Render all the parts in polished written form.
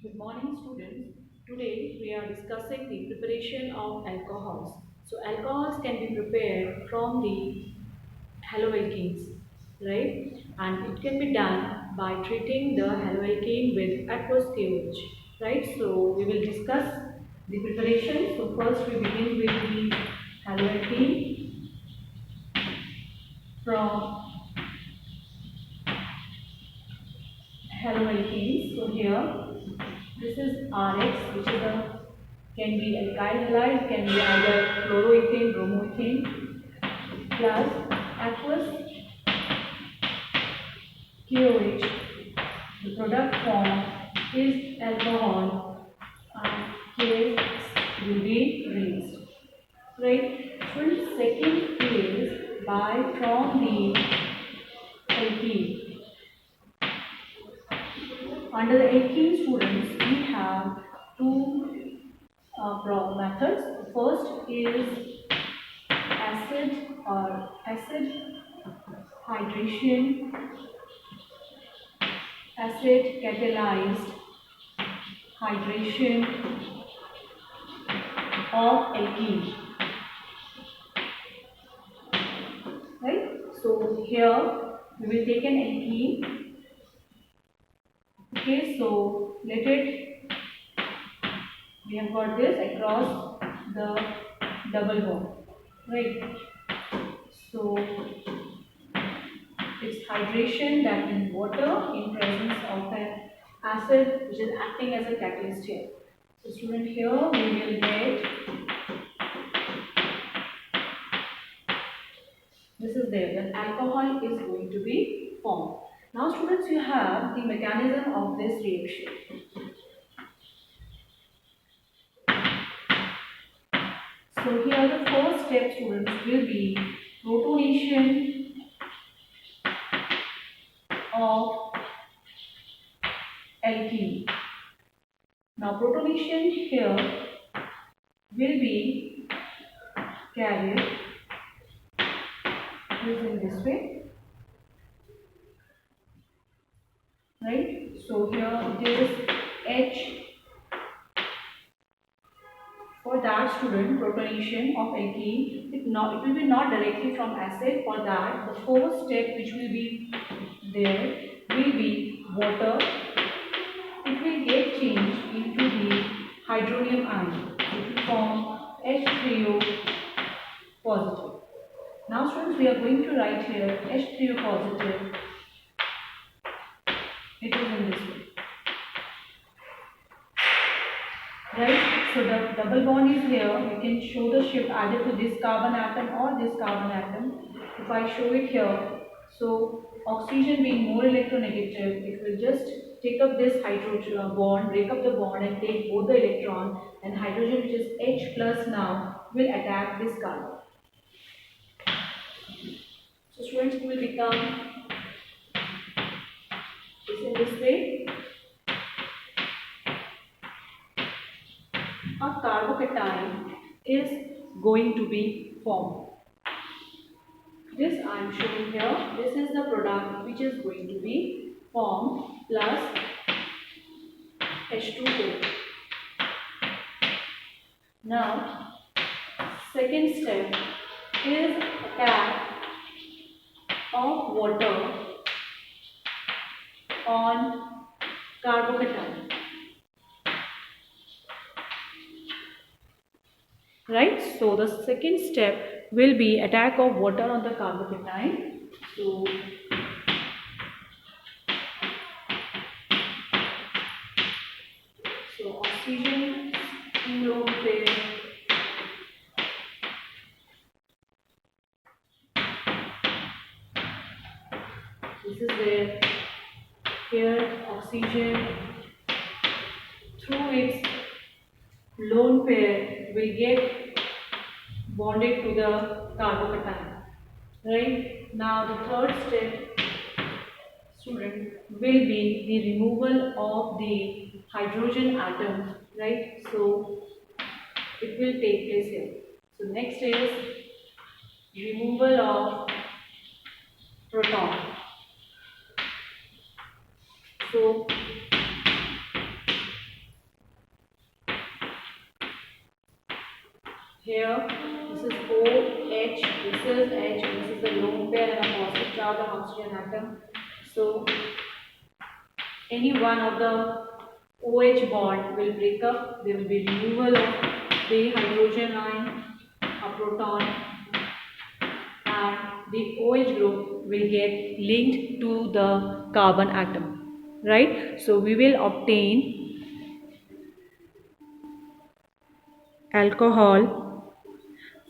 Good morning, students. Today we are discussing the preparation of alcohols. So alcohols can be prepared from the haloalkanes, right? And it can be done by treating the haloalkane with aqueous KOH, right? So we will discuss the preparation. So first we begin with the haloalkane from haloalkanes. So here this is RX, which is a can be alkyl halide, can be either chloroethane, bromoethane, plus aqueous KOH. The product form is alcohol and K will be raised. Right? So second is by from the alkene. Under the alkene students, we have two methods. First is acid hydration, acid catalyzed hydration of alkene, right? So here we will take an alkene. Okay, so let it, we have got this across the double bond, right? So it's hydration, that means water in presence of an acid which is acting as a catalyst here. So student, here we will get, this is there, that alcohol is going to be formed. Now students, you have the mechanism of this reaction. So here the first step students will be protonation of alkene. Now protonation here will be carried using this way, right? So here it is H. For that student, protonation of alkene, it will be not directly from acid. For that, the first step which will be there will be water. It will get changed into the hydronium ion. It will form H3O positive. Now students, we are going to write here H3O positive. It is in this way. Right? So the double bond is here. You can show the shift either to this carbon atom or this carbon atom. If I show it here, so oxygen being more electronegative, it will just take up this hydrogen bond, break up the bond and take both the electron, and hydrogen, which is H plus now, will attack this carbon. So students, it will become this in this way. A carbocation is going to be formed. This I am showing here. This is the product which is going to be formed plus H2O. Now, second step is attack of water on carbocation. Right? So the second step will be attack of water on the carbocation. So oxygen lone pair, this is where here oxygen through its lone pair will get bonded to the carbocation. Right? Now the third step, student, will be the removal of the hydrogen atom. Right? So it will take place here. So next is removal of proton. So Here, this is OH, this is H, this is the lone pair and a positive charge of oxygen atom. So, any one of the OH bond will break up. There will be removal of the hydrogen ion, a proton, and the OH group will get linked to the carbon atom. Right? So, we will obtain alcohol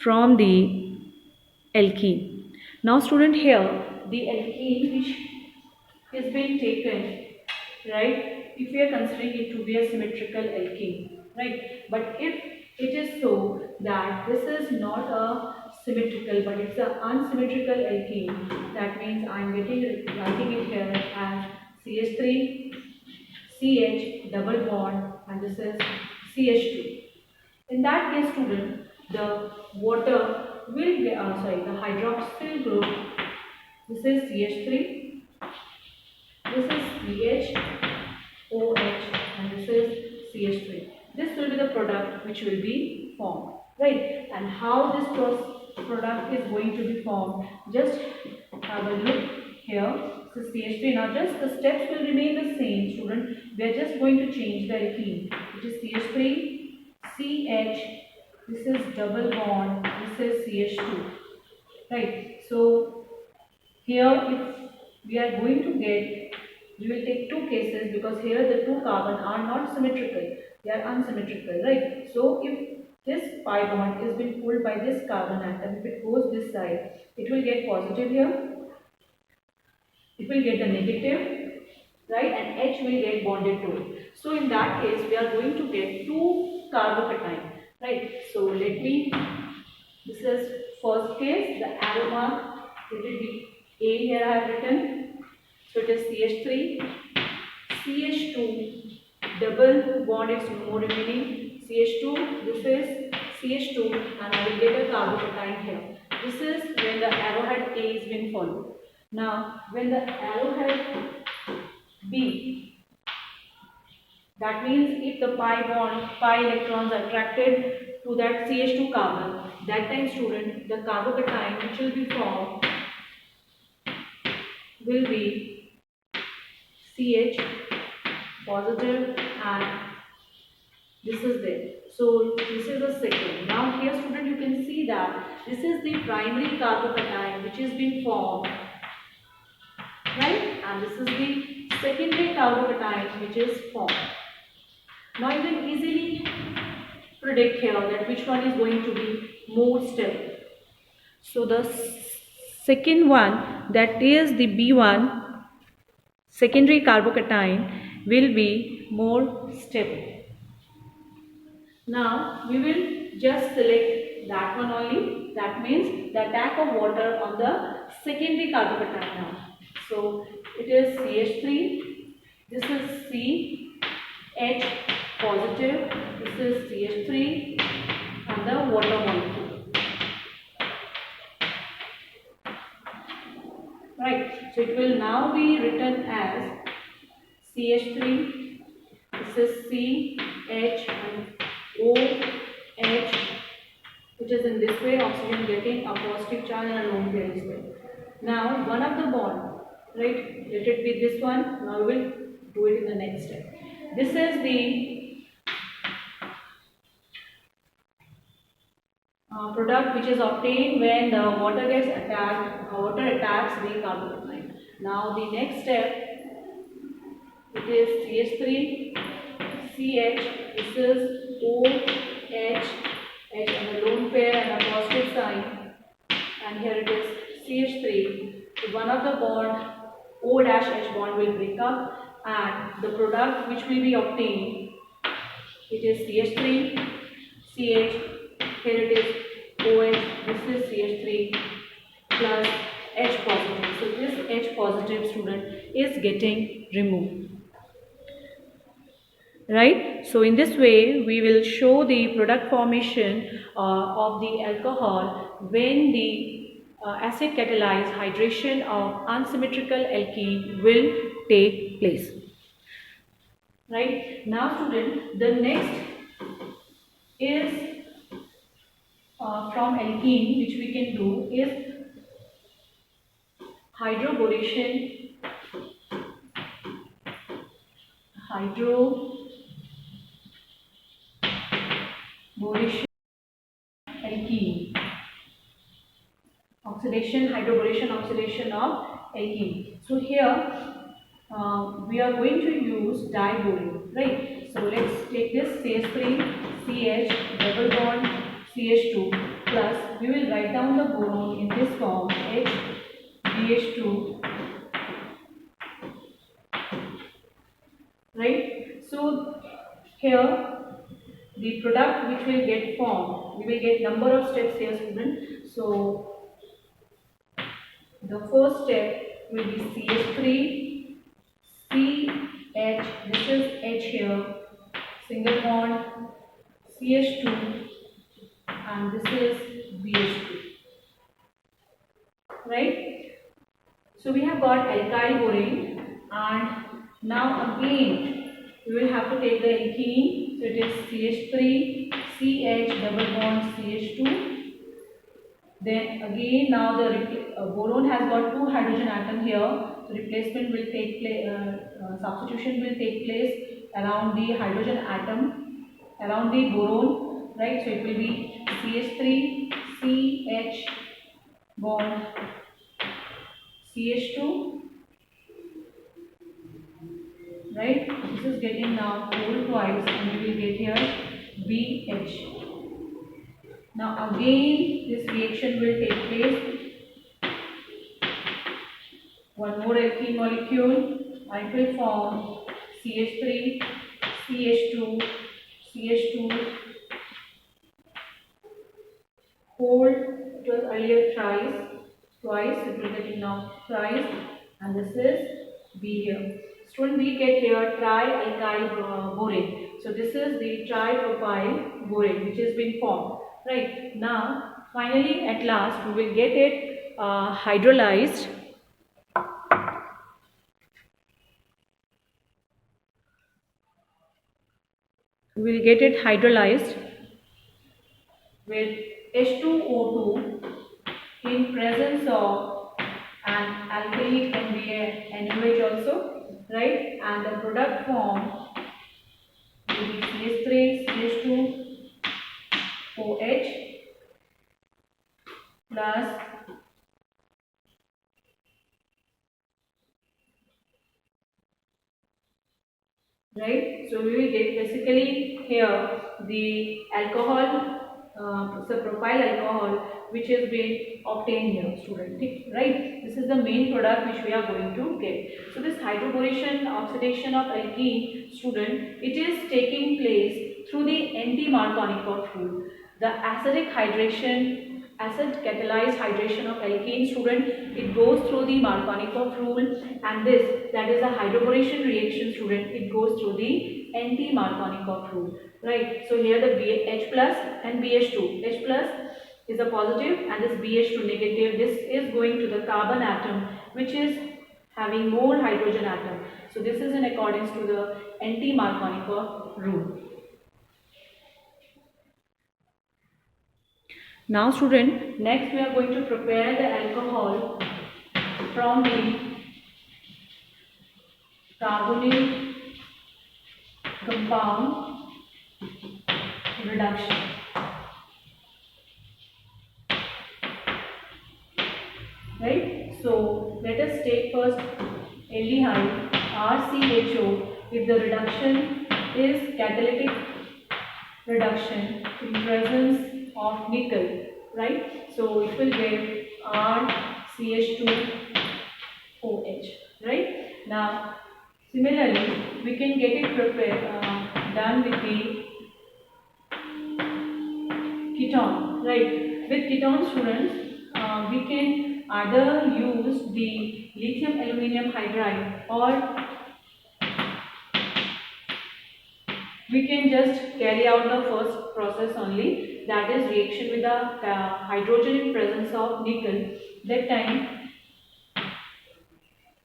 from the alkene. Now student, here the alkene which is being taken, right, if we are considering it to be a symmetrical alkene, right, but if it is so that this is not a symmetrical but it's an unsymmetrical alkene, that means I am writing it here as CH3 CH double bond and this is CH2. In that case, student, the water will get, the hydroxyl group, this is CH3, this is CH, OH, and this is CH3. This will be the product which will be formed, right? And how this product is going to be formed, just have a look here. This is CH3. Now, just the steps will remain the same, student. We are just going to change the alkene, which is CH3, CH. This is double bond, this is CH2, right? So, here if we are going to get, we will take two cases because here the two carbon are not symmetrical, they are unsymmetrical, right? So, if this pi bond is being pulled by this carbon atom, if it goes this side, it will get positive here, it will get the negative, right, and H will get bonded to it. So in that case, we are going to get two carbocation, right? So let me, this is first case, the arrow mark, let it be A here I have written. So it is CH3, CH2, double bond is no more remaining, CH2, this is CH2 and I will get a carbocation here. This is when the arrowhead A is being followed. Now, when the arrowhead B, that means if the pi electrons are attracted to that CH2 carbon, that time student, the carbocation which will be formed will be CH positive and this is there. So this is the second. Now here student you can see that this is the primary carbocation which is being formed, right, and this is the secondary carbocation which is formed. Now you can easily predict here that which one is going to be more stable. So the second one, that is the B1 secondary carbocation, will be more stable. Now we will just select that one only. That means the attack of water on the secondary carbocation now. So it is CH3, this is C, H positive, this is CH3 and the water molecule. Right, so it will now be written as CH3, this is C, H and OH, which is in this way, oxygen getting a positive charge and a lone pair is there. Now, one of the bond, right, let it be this one, now we will do it in the next step. This is the product which is obtained when the water gets attacked, water attacks the carbocation. Now, the next step, it is CH3, CH, this is OH, H and a lone pair and a positive sign, and here it is CH3. So one of the bond O-H bond will break up and the product which will be obtained, it is CH3, CH, here it is OH, this is CH3 plus H positive. So this H positive student is getting removed. Right, so in this way we will show the product formation of the alcohol when the acid catalyzed hydration of unsymmetrical alkene will take place. Right, now student, the next is from alkene which we can do is hydroboration, hydroboration alkene, oxidation, hydroboration, oxidation of alkene. So here we are going to use diborane, right? So let's take this CH3CH double bond CH2 plus we will write down the boron in this form HBH2, right? So here the product which will get formed, we will get number of steps here, student. So the first step will be CH3 CH, this is H here, single bond CH2 and this is BH2, right? So we have got alkyl borane and now again we will have to take the alkene, so it is CH3 CH double bond CH2. Then again now the boron has got two hydrogen atom here, so replacement will take place, substitution will take place around the hydrogen atom, around the boron, right? So it will be CH3 CH bond CH2, right? This is getting now cold twice and we will get here BH. Now again this reaction will take place, one more alkene molecule and it will form CH3 CH2 CH2, hold, it was earlier twice, it will get now thrice and this is B here. Student, we get here trialkyl borane. So this is the tripropyl borane which has been formed. Right, now finally at last we will get it hydrolyzed. We will get it hydrolyzed with H2O2 in presence of an alkali can be an NaOH also, right? And the product form will be CH3 CH2 OH plus right. So we will get basically here the alcohol, the propyl alcohol which has been obtained here, student, right? This is the main product which we are going to get. So this hydroboration oxidation of alkene, student, it is taking place through the anti-Markovnikov rule. The acidic hydration, acid catalyzed hydration of alkene, student, it goes through the Markovnikov rule and this, that is a hydroboration reaction, student, it goes through the anti-Markovnikov rule, right? So here the H plus and BH2, H plus is a positive and this BH2 negative, this is going to the carbon atom which is having more hydrogen atom. So this is in accordance to the anti-Markovnikov rule. Now student, next we are going to prepare the alcohol from the carbonyl compound reduction. Right? So let us take first aldehyde RCHO. If the reduction is catalytic reduction in presence of nickel, right? So it will get RCH2OH, right? Now similarly we can get it prepared done with the ketone, right? With ketone, students, we can either use the lithium aluminum hydride or we can just carry out the first process only, that is reaction with the hydrogen in presence of nickel. That time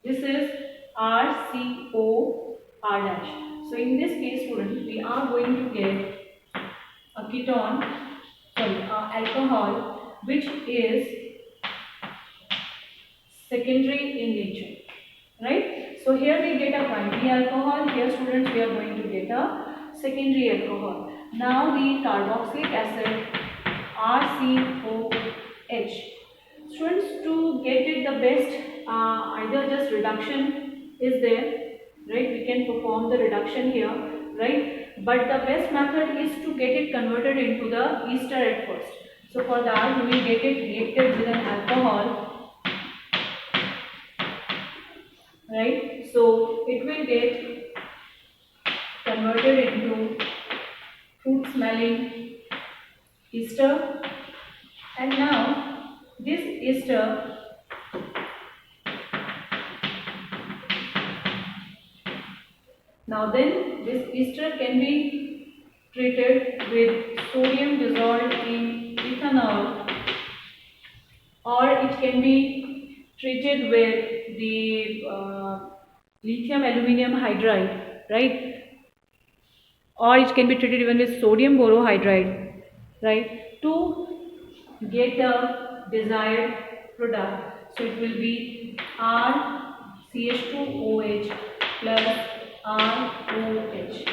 this is RCOR dash. So in this case, students, we are going to get a ketone alcohol which is secondary in nature, right? So here we get a primary alcohol, here students we are going to get a secondary alcohol. Now the carboxylic acid RCOH. Students, to get it the best, either just reduction is there, right? We can perform the reduction here, right? But the best method is to get it converted into the ester at first. So for that we will get it reacted with an alcohol, right? So it will get converted into fruit smelling ester, and now this ester this ester can be treated with sodium dissolved in ethanol, or it can be treated with the lithium aluminum hydride, right? Or it can be treated even with sodium borohydride, right? To get the desired product. So it will be RCH2OH plus ROH,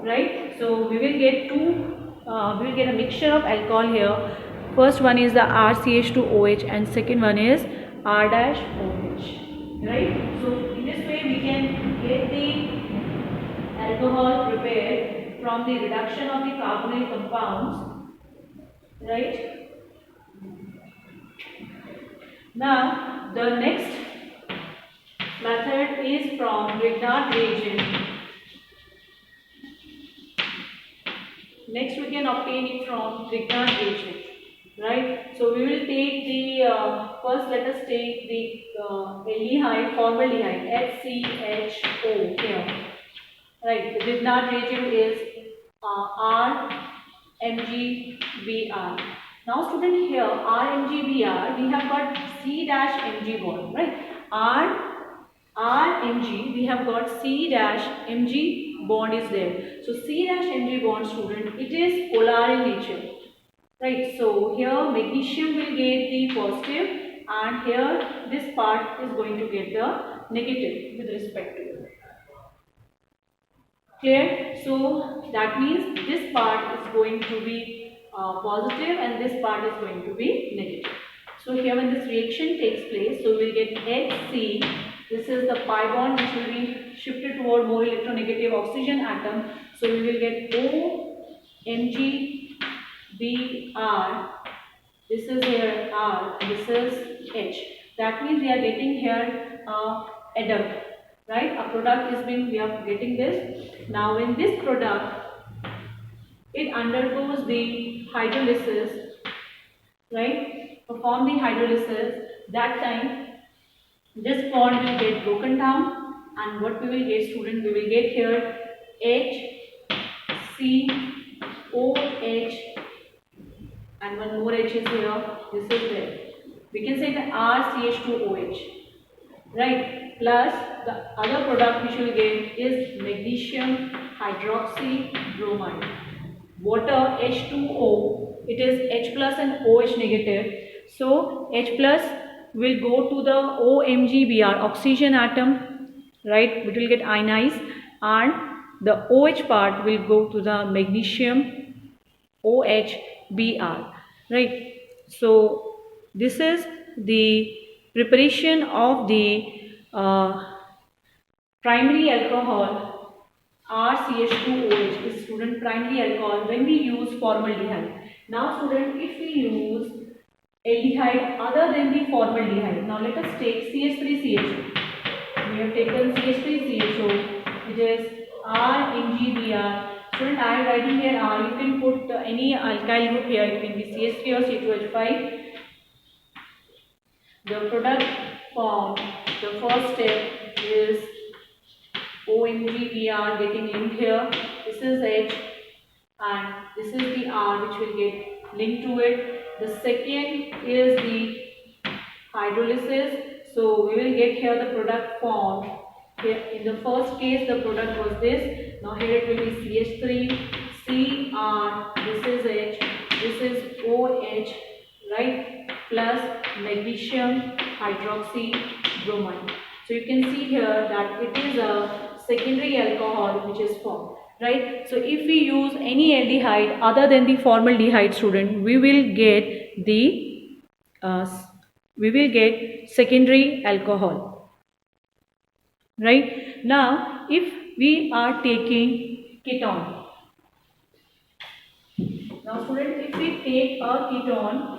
right? So we will get we will get a mixture of alcohol here. First one is the RCH2OH and second one is R-OH, right? So in this way we can get the alcohol prepared from the reduction of the carbonyl compounds, right? Now the next method is from Grignard reagent. Next we can obtain it from Grignard reagent, right? So we will take the first, let us take the aldehyde, formaldehyde, HCHO here, right? The Grignard reagent is RMgBr. Now student, here RMgBr we have got C-Mg bond, right? RMg we have got C-Mg bond is there. So C-Mg bond, student, it is polar in nature, right? So here magnesium will get the positive and here this part is going to get the negative with respect to it. Clear? So that means this part is going to be positive and this part is going to be negative. So here when this reaction takes place, so we will get HC, this is the pi bond which will be shifted toward more electronegative oxygen atom. So we will get OMgBr, this is here R, this is H. That means we are getting here adduct, right? A product is being, we are getting this. Now in this product, it undergoes the hydrolysis, right? Perform the hydrolysis. That time this bond will get broken down and what we will get, student, we will get here HCOH and one more H is here, this is there. We can say the RCH2OH, right? Plus the other product which we will get is magnesium hydroxybromide. Water H2O, it is H plus and OH negative. So H plus will go to the OMgBr oxygen atom, right? Which will get ionized, and the OH part will go to the magnesium OHBr, right? So this is the preparation of the primary alcohol RCH2OH is, student, primary alcohol when we use formaldehyde. Now student, if we use aldehyde other than the formaldehyde, now let us take CH3CHO. We have taken CH3CHO, which is RMgBr. Student, I am writing here R. You can put any alkyl group here. It can be CH3 or C2H5. The product formed, the first step is OMgBr getting linked here. This is H and this is the R which will get linked to it. The second is the hydrolysis. So we will get here the product formed. Here in the first case the product was this. Now here it will be CH3, CR, this is H, this is OH, right, plus magnesium hydroxy bromide. So you can see here that it is a secondary alcohol which is formed, right. So if we use any aldehyde other than the formaldehyde, student, we will get the secondary alcohol, right. Now if we are taking ketone, now student, if we take a ketone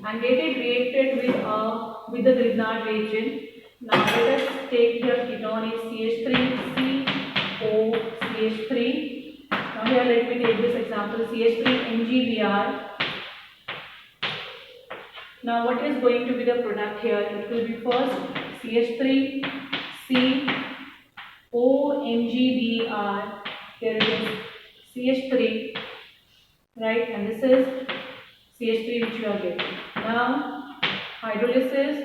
and get it reacted with the Grignard reagent. Now let us take here ketone is CH3COCH3. Now here let me take this example CH3MgBr. Now what is going to be the product here? It will be first CH3COMgBr. Here it is CH3, right, and this is CH3 which you are getting. Now hydrolysis,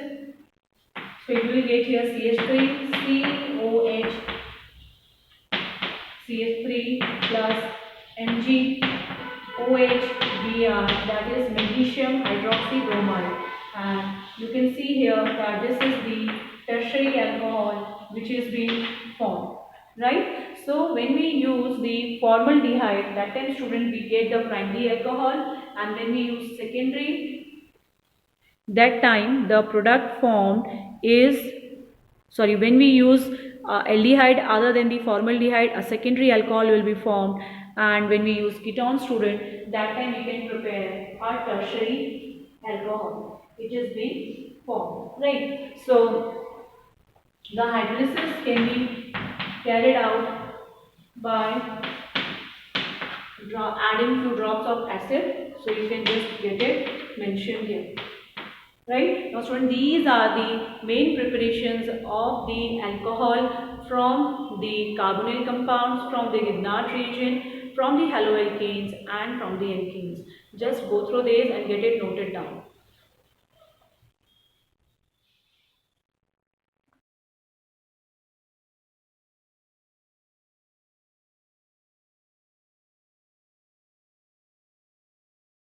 so you will get here CH3COH, CH3 plus MgOH-Br, that is magnesium hydroxybromide, and you can see here that this is the tertiary alcohol which is being formed, right. So when we use the formaldehyde, that time student we get the primary alcohol, and when we use secondary, that time the product formed is, sorry, when we use aldehyde other than the formaldehyde, a secondary alcohol will be formed, and when we use ketone, student, that time we can prepare a tertiary alcohol which is being formed, right. So the hydrolysis can be carried out by adding few drops of acid, so you can just get it mentioned here, right. Now student, these are the main preparations of the alcohol from the carbonyl compounds, from the Grignard reagent, from the haloalkanes and from the alkenes. Just go through these and get it noted down.